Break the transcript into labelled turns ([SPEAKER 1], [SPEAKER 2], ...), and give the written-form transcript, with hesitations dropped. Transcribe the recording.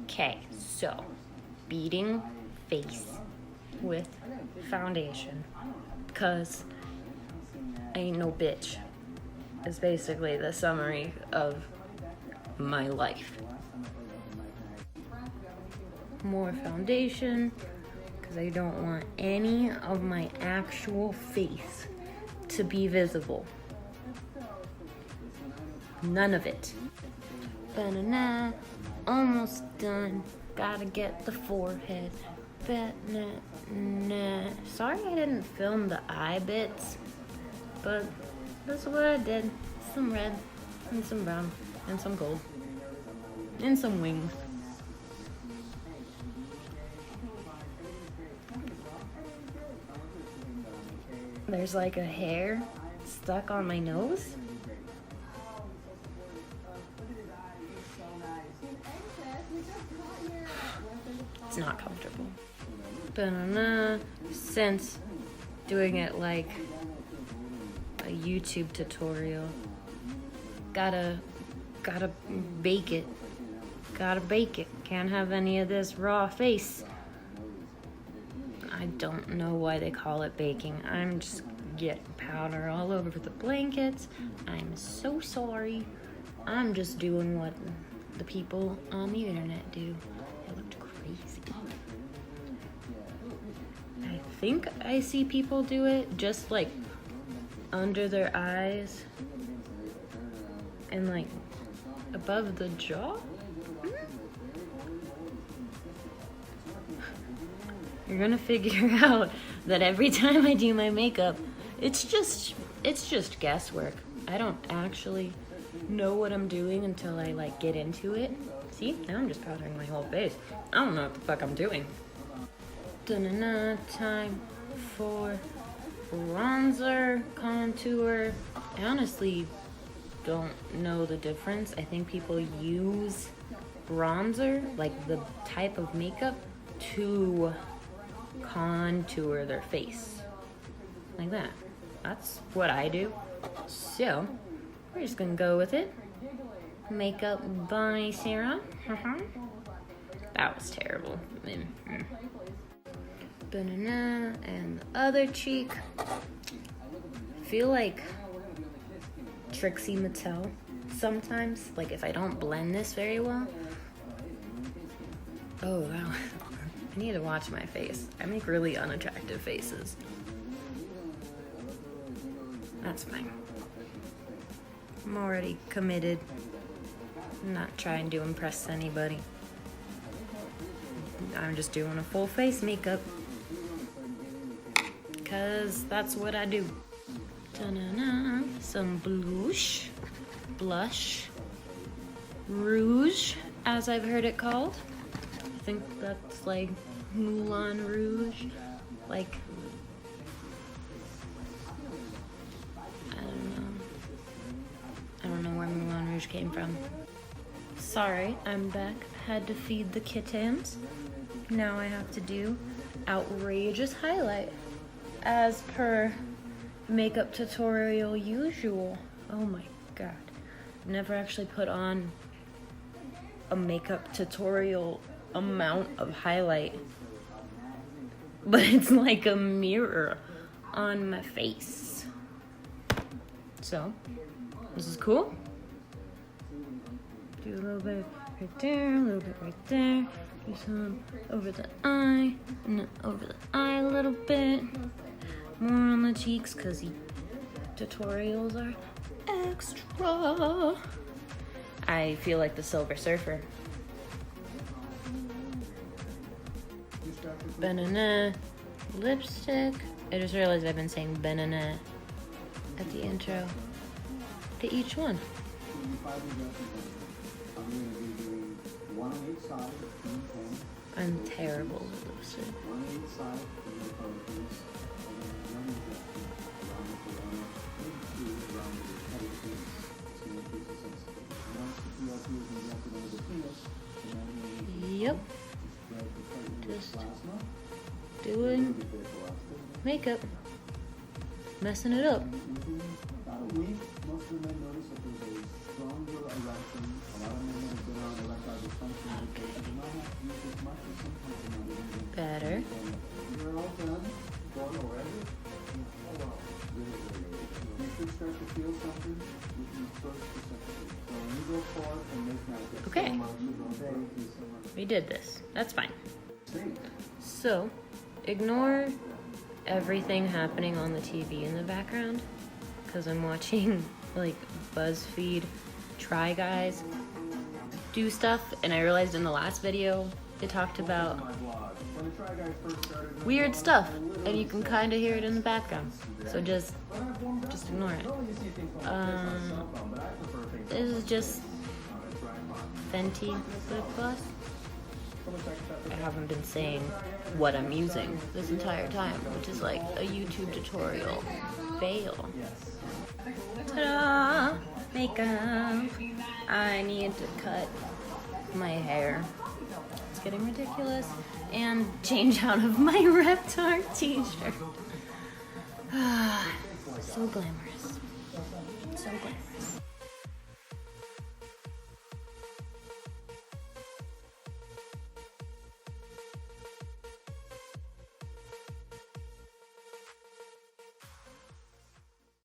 [SPEAKER 1] Okay, so beating face with foundation, because I ain't no bitch, is basically the summary of my life. More foundation, because I don't want any of my actual face to be visible. None of it. Banana, almost done. Gotta get the forehead. Sorry I didn't film the eye bits, but that's what I did. Some red, and some brown, and some gold, and some wings. There's like a hair stuck on my nose. It's not comfortable. Banana, since doing it like a YouTube tutorial, gotta bake it. Gotta bake it. Can't have any of this raw face. I don't know why they call it baking. I'm just getting powder all over the blankets. I'm so sorry. I'm just doing what the people on the internet do. It looked crazy. I think I see people do it just like under their eyes and like above the jaw. You're gonna figure out that every time I do my makeup, it's just guesswork. I don't actually know what I'm doing until I like get into it. See, now I'm just powdering my whole face. I don't know what the fuck I'm doing. Da-na-na, time for bronzer, contour. I honestly don't know the difference. I think people use bronzer, like the type of makeup, to contour their face like that. That's what I do. So we're just gonna go with it. MakeupBiSara. That was terrible. Banana and the other cheek. I feel like Trixie Mattel sometimes. Like if I don't blend this very well. Oh wow. I need to watch my face. I make really unattractive faces. That's fine. I'm already committed. I'm not trying to impress anybody. I'm just doing a full face makeup. Cause that's what I do. Da-na-na. Some blush, rouge, as I've heard it called. I think that's like Moulin Rouge, like, I don't know where Moulin Rouge came from. Sorry, I'm back. Had to feed the kittens. Now I have to do outrageous highlight as per makeup tutorial usual. Oh my god. I've never actually put on a makeup tutorial amount of highlight, but it's like a mirror on my face. So this is cool. Do a little bit right there, a little bit right there. Do some over the eye, and then over the eye a little bit. More on the cheeks, cause the tutorials are extra. I feel like the Silver Surfer. Banana lipstick. I just realized I've been saying banana at the intro to each one. I'm terrible with lipstick. Yep. Just doing makeup. Messing it up. Better. Okay. We did this. That's fine. So, ignore everything happening on the TV in the background, because I'm watching like BuzzFeed Try Guys do stuff, and I realized in the last video they talked about weird stuff, and you can kind of hear it in the background. So just ignore it. This is just Fenty lip gloss. I haven't been saying what I'm using this entire time, which is like a YouTube tutorial fail. Ta-da! Makeup. I need to cut my hair. It's getting ridiculous. And change out of my Reptar t-shirt. So glamorous. So glamorous.